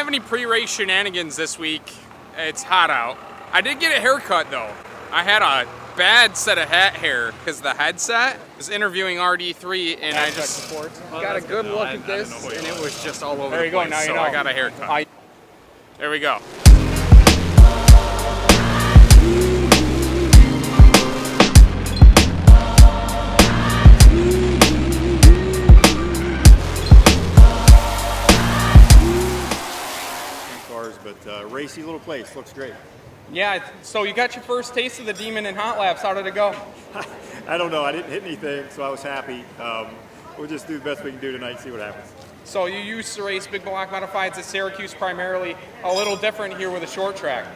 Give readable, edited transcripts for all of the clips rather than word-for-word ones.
have any pre-race shenanigans this week. It's hot out. I did get a haircut though. I had a bad set of hat hair because the headset. I was interviewing RD3 and I just got a good look at this and it was just all over the place. So I got a haircut. There we go. But racy little place, looks great. Yeah, so you got your first taste of the Demon in Hot Laps. How did it go? I don't know. I didn't hit anything, so I was happy. We'll just do the best we can do tonight and see what happens. So you used to race big block modifieds at Syracuse primarily. A little different here with a short track.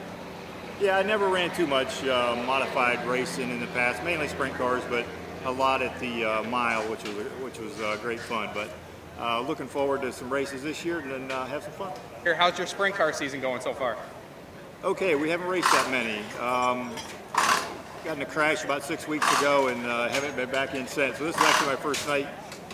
Yeah, I never ran too much modified racing in the past, mainly sprint cars, but a lot at the mile, which was great fun. But looking forward to some races this year and have some fun. Here, how's your sprint car season going so far? Okay, we haven't raced that many. Got in a crash about 6 weeks ago and haven't been back in since. So this is actually my first night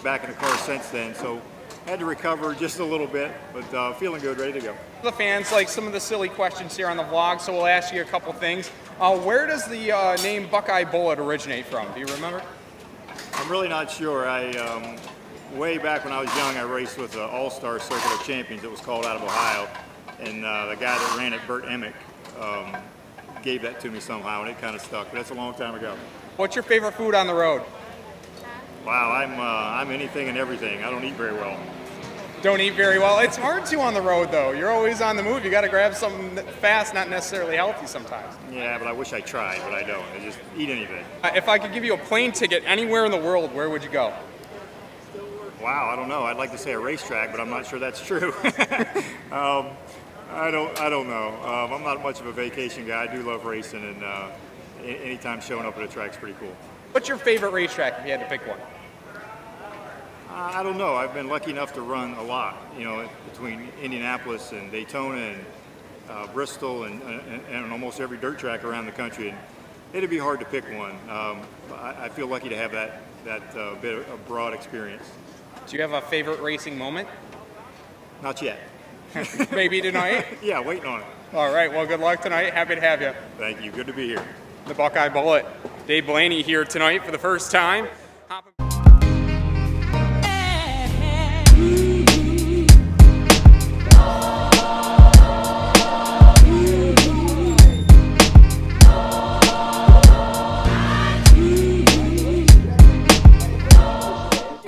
back in the car since then. So had to recover just a little bit, but feeling good, ready to go. The fans like some of the silly questions here on the vlog, so we'll ask you a couple things. Where does the name Buckeye Bullet originate from? Do you remember? I'm really not sure. Way back when I was young, I raced with the All-Star Circuit of Champions. It was called out of Ohio. And the guy that ran it, Bert Emick, gave that to me somehow, and it kind of stuck. But that's a long time ago. What's your favorite food on the road? Wow, I'm anything and everything. I don't eat very well. Don't eat very well. It's hard to on the road, though. You're always on the move. You got to grab something fast, not necessarily healthy sometimes. Yeah, but I wish I tried, but I don't. I just eat anything. If I could give you a plane ticket anywhere in the world, where would you go? Wow, I don't know. I'd like to say a racetrack, but I'm not sure that's true. I don't know. I'm not much of a vacation guy. I do love racing, and anytime showing up at a track's pretty cool. What's your favorite racetrack if you had to pick one? I don't know. I've been lucky enough to run a lot, between Indianapolis and Daytona and Bristol and almost every dirt track around the country. And it'd be hard to pick one. I feel lucky to have that bit of a broad experience. Do you have a favorite racing moment? Not yet. Maybe tonight? Yeah, waiting on it. All right, well, good luck tonight. Happy to have you. Thank you. Good to be here. The Buckeye Bullet. Dave Blaney here tonight for the first time.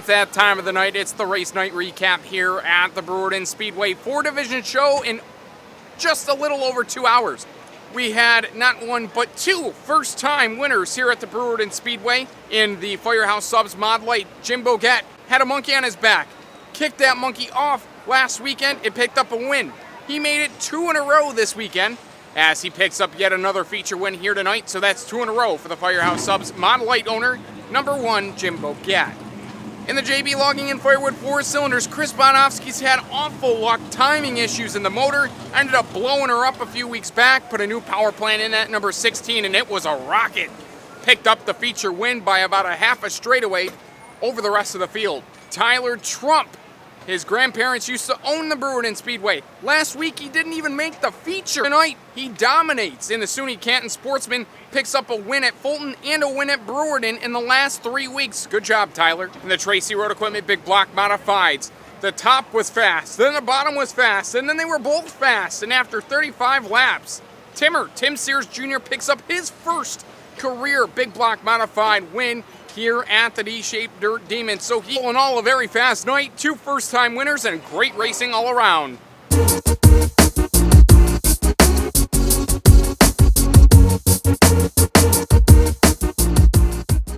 That time of the night, it's the race night recap here at the Brewerton Speedway 4-division show in just a little over 2 hours. We had not one but two first-time winners here at the Brewerton Speedway in the Firehouse Subs Mod Light. Jim Bogat had a monkey on his back, kicked that monkey off last weekend, and picked up a win. He made it 2 in a row this weekend as he picks up yet another feature win here tonight, so that's 2 in a row for the Firehouse Subs Mod Light owner, number 1, Jim Bogat. In the JB Logging and Firewood 4 cylinders, Chris Bonofsky's had awful luck timing issues in the motor. Ended up blowing her up a few weeks back, put a new power plant in at number 16, and it was a rocket. Picked up the feature win by about a half a straightaway over the rest of the field. Tyler Trump, his grandparents used to own the Brewerton Speedway. Last week, he didn't even make the feature. Tonight, he dominates in the SUNY Canton Sportsman, picks up a win at Fulton and a win at Brewerton in the last 3 weeks. Good job, Tyler. In the Tracy Road Equipment Big Block Modifieds, the top was fast, then the bottom was fast, and then they were both fast. And after 35 laps, Tim Sears Jr. picks up his first career Big Block Modified win here at the D-shaped Dirt Demon. So he, all in all, a very fast night, 2 first-time winners, and great racing all around.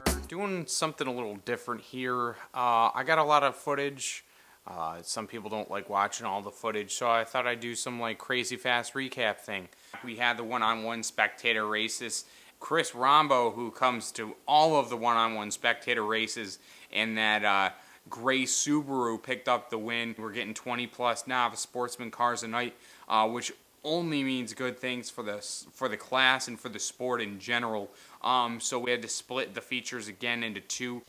We're doing something a little different here. I got a lot of footage. Some people don't like watching all the footage, so I thought I'd do some crazy fast recap thing. We had the one-on-one spectator races. Chris Rombo, who comes to all of the one-on-one spectator races, and that gray Subaru picked up the win. We're getting 20-plus novice sportsman cars a night, which only means good things for the class and for the sport in general. So we had to split the features again into 2.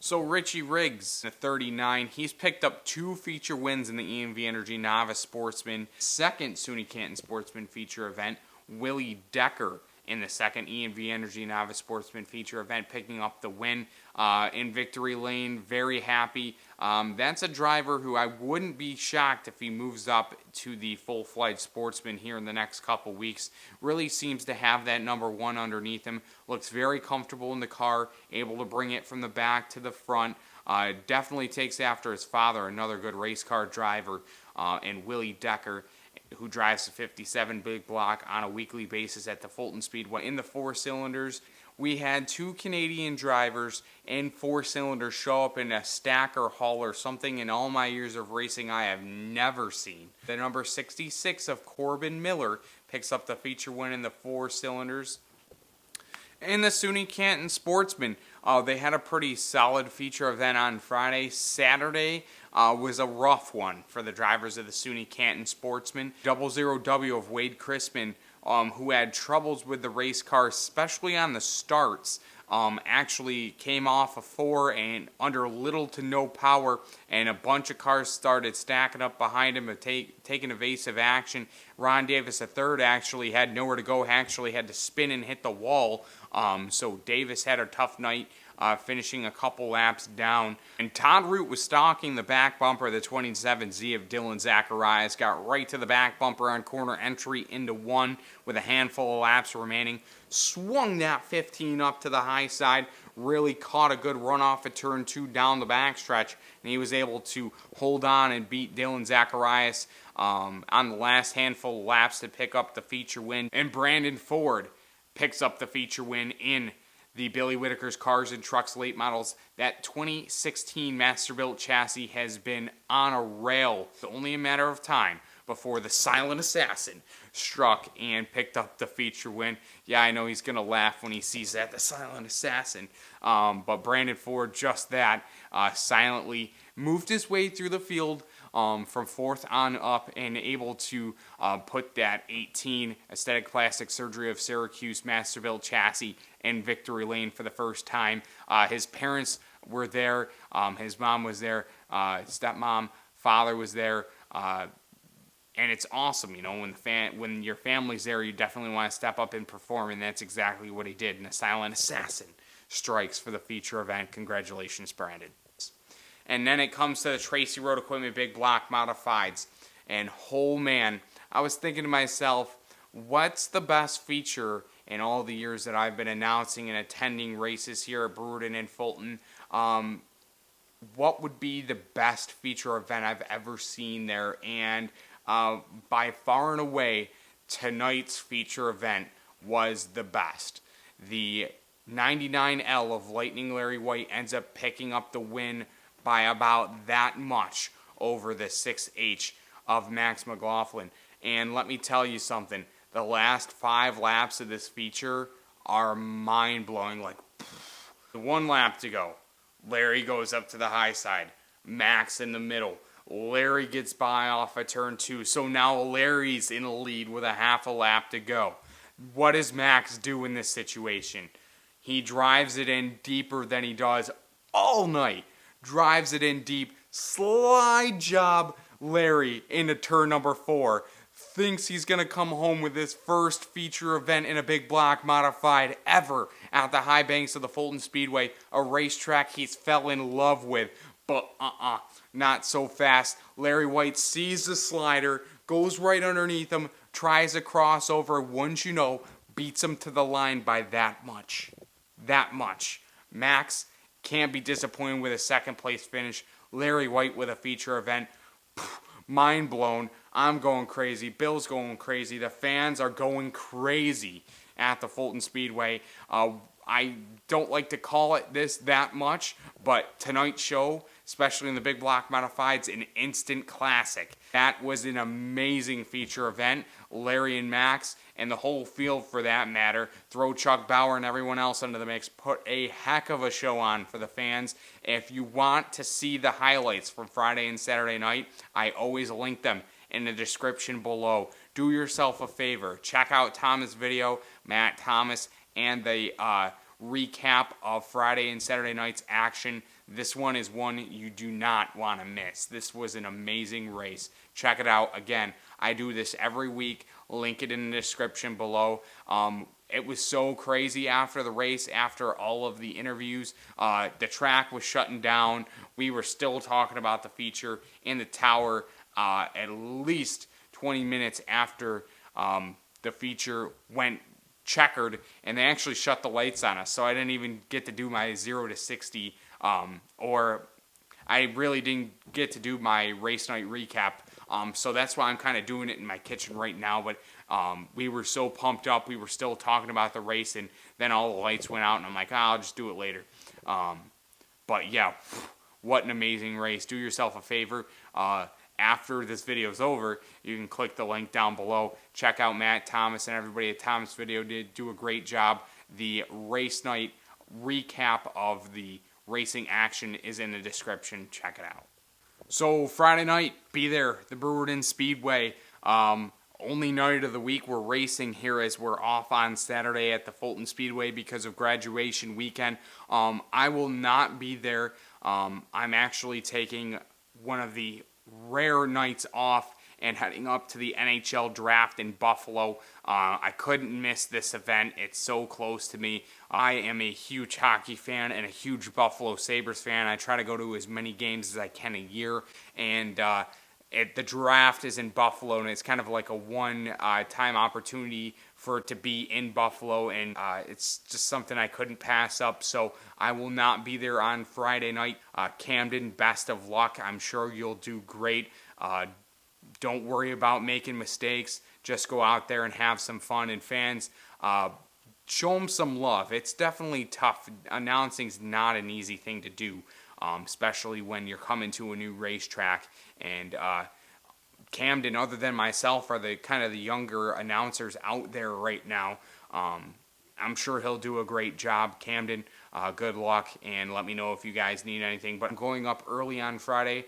So Richie Riggs, at 39, he's picked up 2 feature wins in the EMV Energy Novice Sportsman, second SUNY Canton Sportsman feature event. Willie Decker in the second EMV Energy Novice Sportsman feature event, picking up the win in Victory Lane. Very happy. That's a driver who I wouldn't be shocked if he moves up to the full-fledged Sportsman here in the next couple weeks. Really seems to have that number 1 underneath him. Looks very comfortable in the car, able to bring it from the back to the front. Definitely takes after his father, another good race car driver, and Willie Decker, who drives the 57 big block on a weekly basis at the Fulton Speedway. In the 4 cylinders, we had 2 Canadian drivers in 4 cylinders show up in a stacker hauler, something in all my years of racing I have never seen. The number 66 of Corbin Miller picks up the feature win in the 4 cylinders. In the SUNY Canton Sportsman, they had a pretty solid feature event on Friday. Saturday was a rough one for the drivers of the SUNY Canton Sportsman. 00W of Wade Crispin, who had troubles with the race car, especially on the starts, actually came off a 4 and under little to no power, and a bunch of cars started stacking up behind him and taking evasive action. Ron Davis III actually had nowhere to go, actually had to spin and hit the wall. So Davis had a tough night, finishing a couple laps down. And Todd Root was stalking the back bumper of the 27Z of Dylan Zacharias, got right to the back bumper on corner entry into 1 with a handful of laps remaining, swung that 15 up to the high side, really caught a good run off of turn 2 down the backstretch, and he was able to hold on and beat Dylan Zacharias on the last handful of laps to pick up the feature win. And Brandon Ford picks up the feature win in the Billy Whitaker's Cars and Trucks late models. That 2016 Masterbuilt chassis has been on a rail. It's only a matter of time before the Silent Assassin struck and picked up the feature win. Yeah, I know he's going to laugh when he sees that, the Silent Assassin. But Brandon Ford, just that, silently moved his way through the field from 4th on up and able to put that 18 Aesthetic Plastic Surgery of Syracuse Masterbuilt chassis in Victory Lane for the first time. His parents were there. His mom was there. Stepmom, father was there. And it's awesome, you know, when your family's there, you definitely want to step up and perform, and that's exactly what he did. And the Silent Assassin strikes for the feature event. Congratulations, Brandon. And then it comes to the Tracy Road Equipment Big Block Modifieds. And oh man, I was thinking to myself, what's the best feature in all the years that I've been announcing and attending races here at Brewerton and Fulton? What would be the best feature event I've ever seen there? And by far and away, tonight's feature event was the best. The 99L of Lightning Larry White ends up picking up the win by about that much over the 6H of Max McLaughlin. And let me tell you something, the last 5 laps of this feature are mind-blowing. Like, pff. 1 lap to go. Larry goes up to the high side. Max in the middle. Larry gets by off of turn 2. So now Larry's in the lead with a half a lap to go. What does Max do in this situation? He drives it in deeper than he does all night. Drives it in deep. Slide job Larry into turn number 4. Thinks he's going to come home with his first feature event in a big block modified ever at the high banks of the Fulton Speedway, a racetrack he's fell in love with. But not so fast. Larry White sees the slider, goes right underneath him, tries a crossover, wouldn't you know, beats him to the line by that much. That much. Max can't be disappointed with a second place finish. Larry White with a feature event. Mind blown. I'm going crazy. Bill's going crazy. The fans are going crazy at the Fulton Speedway. I don't like to call it that much, but tonight's show, especially in the big block modifieds, an instant classic. That was an amazing feature event. Larry and Max, and the whole field for that matter, throw Chuck Bauer and everyone else into the mix, put a heck of a show on for the fans. If you want to see the highlights from Friday and Saturday night, I always link them in the description below. Do yourself a favor. Check out Thomas' video, Matt Thomas, and the recap of Friday and Saturday night's action. this one is one you do not want to miss. This was an amazing race. Check it out. Again, I do this every week. Link it in the description below. It was so crazy after the race, after all of the interviews. The track was shutting down. We were still talking about the feature in the tower at least 20 minutes after the feature went checkered, and they actually shut the lights on us, so I didn't even get to do my 0 to 60, or I really didn't get to do my race night recap. So that's why I'm kind of doing it in my kitchen right now. But we were so pumped up. We were still talking about the race, and then all the lights went out, and I'm like, I'll just do it later. But yeah, what an amazing race. Do yourself a favor. After this video is over, you can click the link down below. Check out Matt Thomas and everybody at Thomas Video did do a great job. The race night recap of the racing action is in the description. Check it out. So Friday night, be there, the Brewerton Speedway. Only night of the week we're racing here, as we're off on Saturday at the Fulton Speedway because of graduation weekend. I will not be there. I'm actually taking one of the rare nights off and heading up to the NHL draft in Buffalo. I couldn't miss this event. It's so close to me. I am a huge hockey fan and a huge Buffalo Sabres fan. I try to go to as many games as I can a year, and the draft is in Buffalo, and it's kind of like a one-time opportunity for it to be in Buffalo, and it's just something I couldn't pass up, so I will not be there on Friday night. Camden, best of luck. I'm sure you'll do great. Don't worry about making mistakes. Just go out there and have some fun, and fans, show them some love. It's definitely tough. Announcing's not an easy thing to do, especially when you're coming to a new racetrack, and Camden, other than myself, are the kind of the younger announcers out there right now. I'm sure he'll do a great job. Camden, good luck, and let me know if you guys need anything. But I'm going up early on Friday,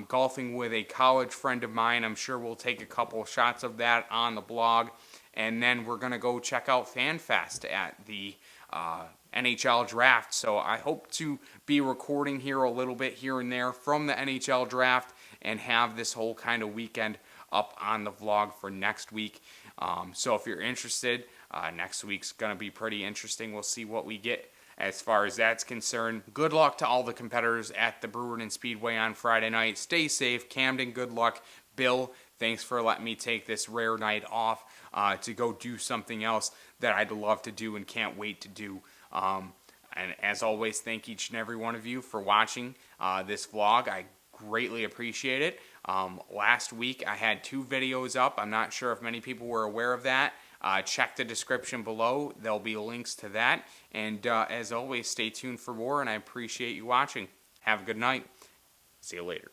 golfing with a college friend of mine. I'm sure we'll take a couple shots of that on the blog, and then we're going to go check out FanFest at the NHL draft. So I hope to be recording here a little bit here and there from the NHL draft and have this whole kind of weekend up on the vlog for next week. So if you're interested, next week's going to be pretty interesting. We'll see what we get as far as that's concerned. Good luck to all the competitors at the Brewerton Speedway on Friday night. Stay safe. Camden, good luck. Bill, thanks for letting me take this rare night off to go do something else that I'd love to do and can't wait to do. And as always, thank each and every one of you for watching this vlog. I greatly appreciate it. Last week I had 2 videos up. I'm not sure if many people were aware of that. Check the description below. There'll be links to that. And as always, stay tuned for more, and I appreciate you watching. Have a good night. See you later.